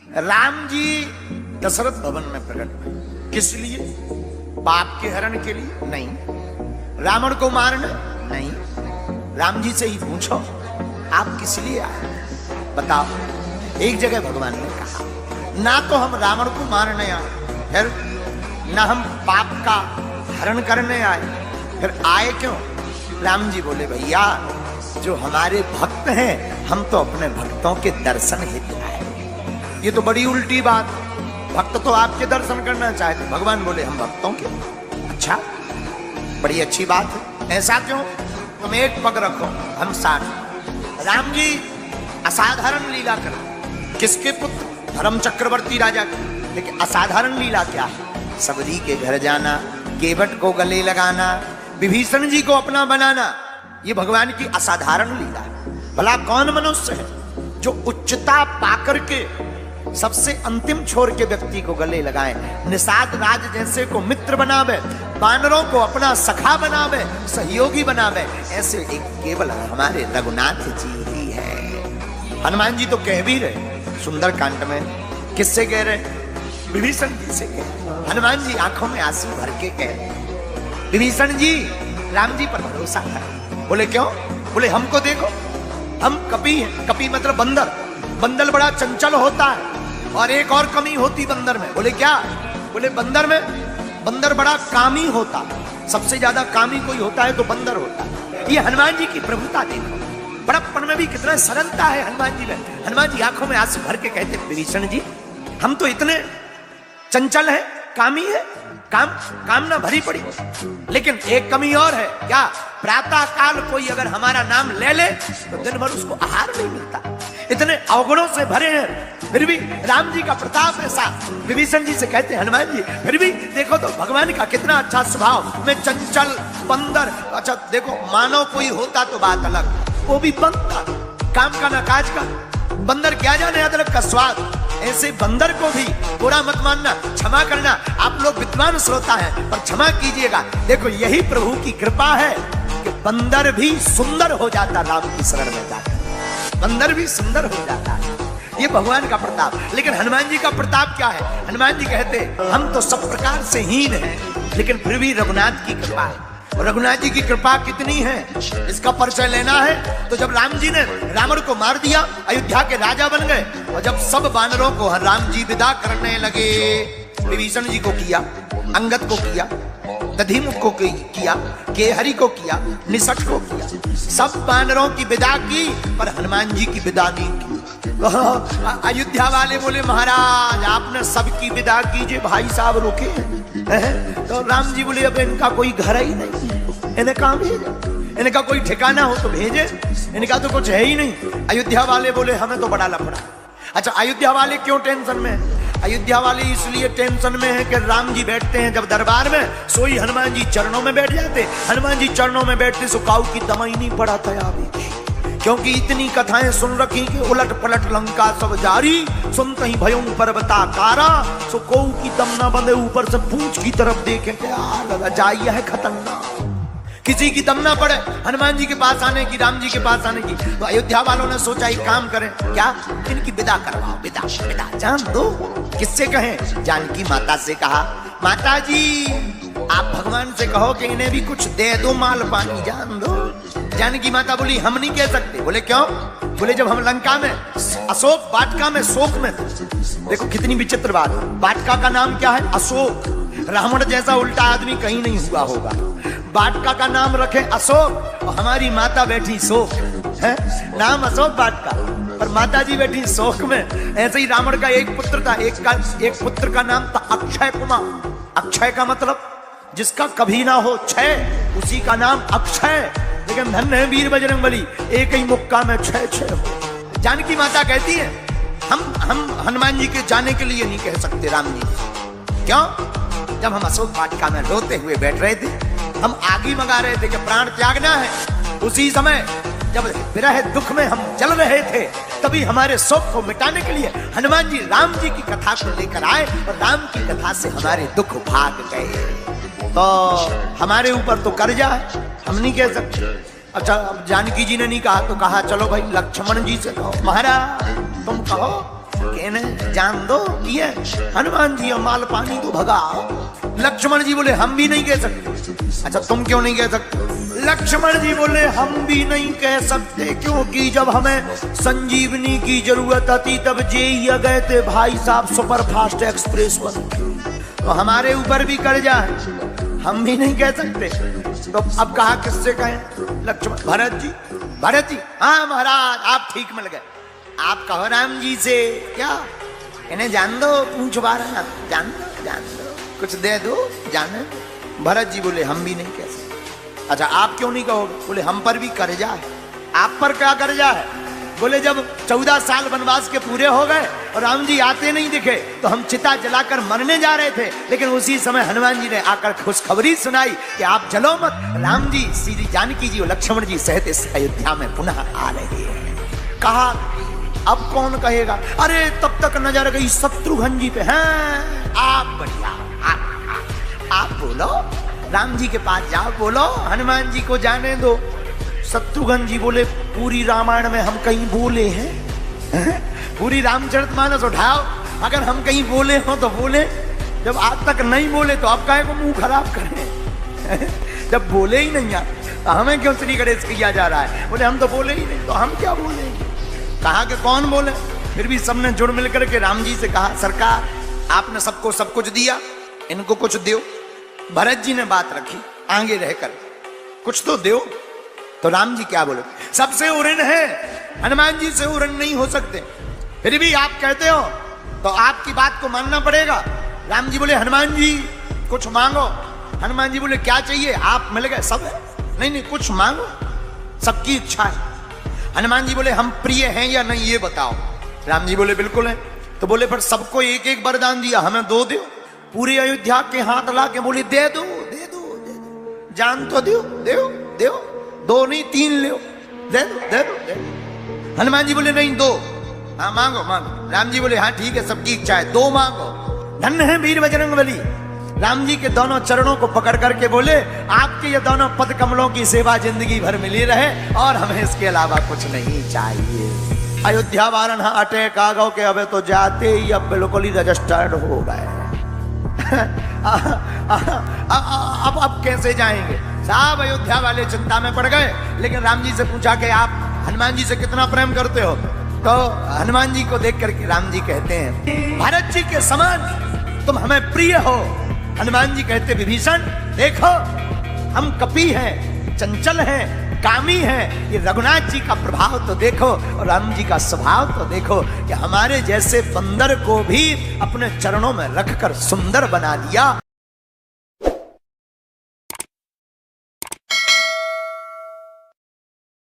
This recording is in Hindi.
राम जी दशरथ भवन में प्रकट हुए। किस लिए? पाप के हरण के लिए? नहीं। रावण को मारना? नहीं। राम जी से ही पूछो आप किस लिए आए, बताओ। एक जगह भगवान ने कहा ना तो हम रावण को मारने आए, फिर ना हम पाप का हरण करने आए, फिर आए क्यों? राम जी बोले भैया जो हमारे भक्त हैं हम तो अपने भक्तों के दर्शन हेतु आए। ये तो बड़ी उल्टी बात, भक्त तो आपके दर्शन करना चाहते, भगवान बोले हम भक्तों के। अच्छा, बड़ी अच्छी बात है, ऐसा क्यों? तुम एक पग रखो हम 60। राम जी असाधारण लीला कर, किसके पुत्र? धर्म चक्रवर्ती राजा के। लेकिन असाधारण लीला क्या है? सबरी के घर जाना, केवट को गले लगाना, विभीषण जी को अपना बनाना, ये भगवान की असाधारण लीला है। भला कौन मनुष्य है जो उच्चता पाकर के सबसे अंतिम छोर के व्यक्ति को गले लगाए, निषाद राज जैसे को मित्र बनावे, बानरों को अपना सखा बनावे, सहयोगी बनावे, ऐसे एक केवल हमारे रघुनाथ जी ही है। हनुमान जी तो कह भी रहे सुंदर कांड में, किससे कह रहे? विभीषण जी से कह रहे। हनुमान जी आंखों में आंसू भर के कह रहे विभीषण जी राम जी पर भरोसा कर। बोले क्यों? बोले हमको देखो, हम कपि हैं। कपि मतलब बंदर। बंदर बड़ा चंचल होता है और एक और कमी होती बंदर में। बोले क्या? बोले बंदर में, बंदर बड़ा कामी होता, सबसे ज्यादा कामी कोई होता है तो बंदर होता है। ये हनुमान जी की प्रभुता देखो, बड़प्पन में भी कितना सरलता है हनुमान जी में। हनुमान जी आंखों में आंसू भर के कहते विभीषण जी हम तो इतने चंचल है, कामी है, कामना भरी पड़ी, लेकिन एक कमी और है। क्या? प्रातः काल कोई अगर हमारा नाम ले ले तो दिन भर उसको आहार नहीं मिलता। इतने अवगुणों से भरे हैं, फिर भी राम जी का प्रताप ऐसा। विभीषण जी से कहते हनुमान जी फिर भी देखो तो भगवान का कितना अच्छा स्वभाव, मैं चंचल बंदर। अच्छा देखो, मानव कोई होता तो बात अलग, वो भी बंदर, काम का ना काज का। बंदर क्या जाने अदरक का स्वाद। ऐसे बंदर को भी बुरा मत मानना, क्षमा करना। आप लोग विद्वान श्रोता हैं पर क्षमा कीजिएगा। देखो यही प्रभु की कृपा है कि बंदर भी सुंदर हो जाता, राम की शरण में जाता बंदर भी सुंदर हो जाता है। ये भगवान का प्रताप। लेकिन हनुमान जी का प्रताप क्या है? हनुमान जी कहते हम तो सब प्रकार से हीन हैं, लेकिन फिर भी रघुनाथ की कृपा है। रघुनाथ जी की कृपा कितनी है इसका परिचय लेना है तो जब राम जी ने रावण को मार दिया, अयोध्या के राजा बन गए, और जब सब बानरों को राम जी विदा करने लगे, विभीषण जी को किया, अंगद को किया, दधिमुख को किया, केहरी को किया, निषठ को किया, सब बानरों की विदा की पर हनुमान जी की विदा नहीं की। अयोध्या वाले बोले महाराज आपने सबकी विदा कीजिए, भाई साहब रुके हैं। तो राम जी बोले अब इनका कोई घर ही नहीं, इन्हें कहाँ भेजे? इनका कोई ठिकाना हो तो भेजे, इनका तो कुछ है ही नहीं। अयोध्या वाले बोले हमें तो बड़ा लफड़ा। अच्छा, अयोध्या वाले क्यों टेंशन में है? अयोध्या वाले इसलिए टेंशन में है कि राम जी बैठते हैं जब दरबार में, सोई हनुमान जी चरणों में बैठ जाते। हनुमान जी चरणों में बैठते सो काऊ की दमाई नहीं पड़ा था अभी, क्योंकि इतनी कथाएं सुन रखी कि उलट पलट लंका सब जारी, सुनते ही भयों पर्वताकारा, सो कोऊ की दम न बंधे ऊपर से पूंछ की तरफ देखे क्या जाइए है खतरनाक, किसी की दम ना पड़े हनुमान जी के पास आने की, राम जी के पास आने की। तो अयोध्या वालों ने सोचा एक काम करें, क्या? इनकी विदा करवाओ, विदा विदा जान दो। किससे कहें? जानकी माता से कहा माता जी आप भगवान से कहो कि इन्हें भी कुछ दे दो, माल पानी जान दो। जानकी माता बोली हम नहीं कह सकते। बोले क्यों? बोले जब हम लंका में अशोक वाटिका में शोक में थे, देखो कितनी विचित्र बात, वाटिका का नाम क्या है? अशोक। रावण जैसा उल्टा आदमी कहीं नहीं हुआ होगा। वाटिका का नाम रखे अशोक और हमारी माता बैठी शोक है, नाम अशोक वाटिका, पर माता जी बैठी शोक में। ऐसे ही रावण का एक पुत्र था, एक पुत्र का नाम था अक्षय कुमार। अक्षय का मतलब जिसका कभी ना हो क्षय, उसी का नाम अक्षय। लेकिन धन्य है वीर बजरंगबली, एक ही मुक्का में छह छह हो। जानकी माता कहती है हम हनुमान जी के जाने के लिए नहीं कह सकते राम जी। क्यों? जब हम अशोक वाटिका में रोते हुए बैठ रहे थे, हम आग ही मंगा रहे थे कि प्राण त्यागना है, उसी समय जब विरह दुख में हम जल रहे थे, तभी हमारे शोक को मिटाने के लिए हनुमान जी राम जी की कथा को लेकर आए और राम की कथा से हमारे दुख भाग गए। तो हमारे ऊपर तो कर्जा है, हम नहीं कह सकते। अच्छा, अब जानकी जी ने नहीं कहा तो कहा चलो भाई लक्ष्मण जी से कहो, महाराज तुम कहो कहने जान दो ये हनुमान जी माल पानी तो भगाओ। लक्ष्मण जी बोले हम भी नहीं कह सकते। अच्छा तुम क्यों नहीं कह सकते? लक्ष्मण जी बोले हम भी नहीं कह सकते क्योंकि जब हमें संजीवनी की जरूरत आती तब जे गए थे भाई साहब सुपर फास्ट एक्सप्रेस पर, तो हमारे ऊपर भी कर्जा है, हम भी नहीं कह सकते। तो अब कहा किससे कहें? लक्ष्मण भरत जी हाँ महाराज आप ठीक मिल गए, आप कहो राम जी से क्या इन्हें जान दो, पूछ बारा जान दो कुछ दे दो जाने। भरत जी बोले हम भी नहीं कह सकते। अच्छा आप क्यों नहीं कहोगे? बोले हम पर भी कर्जा है। आप पर क्या कर्जा है? बोले जब 14 साल वनवास के पूरे हो गए और राम जी आते नहीं दिखे तो हम चिता जलाकर मरने जा रहे थे, लेकिन उसी समय हनुमान जी ने आकर खुशखबरी सुनाई कि आप जलो मत, राम जी श्री जानकी जी और लक्ष्मण जी सहित इस अयोध्या में पुनः आ रहे हैं। कहा अब कौन कहेगा? अरे तब तक नजर गई शत्रुघ्न जी पे। हैं आप बढ़िया, आप बोलो, राम जी के पास जाओ, बोलो हनुमान जी को जाने दो। शत्रुघ्न जी बोले पूरी रामायण में हम कहीं बोले हैं? पूरी रामचरितमानस उठाओ, अगर हम कहीं बोले हो तो बोले, जब आज तक नहीं बोले तो अब काहे को मुंह खराब करें? जब बोले ही नहीं तो हमें क्यों श्री गणेश किया जा रहा है? बोले हम तो बोले ही नहीं तो हम क्या बोलेंगे? कहा कि कौन बोले? फिर भी सबने जुड़ मिलकर के राम जी से कहा सरकार आपने सबको सब कुछ दिया, इनको कुछ दो। भरत जी ने बात रखी आगे रहकर कुछ तो दो। तो राम जी क्या बोले? सबसे उऋण है, हनुमान जी से उऋण नहीं हो सकते, फिर भी आप कहते हो तो आपकी बात को मानना पड़ेगा। राम जी बोले हनुमान जी कुछ मांगो। हनुमान जी बोले क्या चाहिए? आप मिल गए सब है? नहीं कुछ मांगो, सबकी इच्छा है। हनुमान जी बोले हम प्रिय हैं या नहीं ये बताओ। राम जी बोले बिल्कुल है। तो बोले पर सबको एक एक वरदान दिया, हमें दो दो। पूरी अयोध्या के हाथ ला के बोले दे दो, जान तो दो, दो नहीं 3 ले, दे दो। हनुमान जी बोले नहीं 2। हाँ मांगो। राम जी बोले हाँ ठीक है सबकी इच्छा है, 2 मांगो। धन्य है वीर बजरंगबली। राम जी के दोनों चरणों को पकड़ करके बोले आपके ये दोनों पद कमलों की सेवा जिंदगी भर मिली रहे और हमें इसके अलावा कुछ नहीं चाहिए। अयोध्या वारण अटे कागो के अब तो जाते ही अब बिल्कुल ही रजिस्टर्ड हो गए। अब कैसे जाएंगे साहब? अयोध्या वाले चिंता में पड़ गए, लेकिन राम जी से पूछा कि आप हनुमान जी से कितना प्रेम करते हो? तो हनुमान जी को देख करके राम जी कहते हैं भरत जी के समान तुम हमें प्रिय हो। हनुमान जी कहते विभीषण देखो हम कपि हैं, चंचल हैं, कामी हैं, ये रघुनाथ जी का प्रभाव तो देखो और राम जी का स्वभाव तो देखो कि हमारे जैसे बंदर को भी अपने चरणों में रखकर सुंदर बना दिया।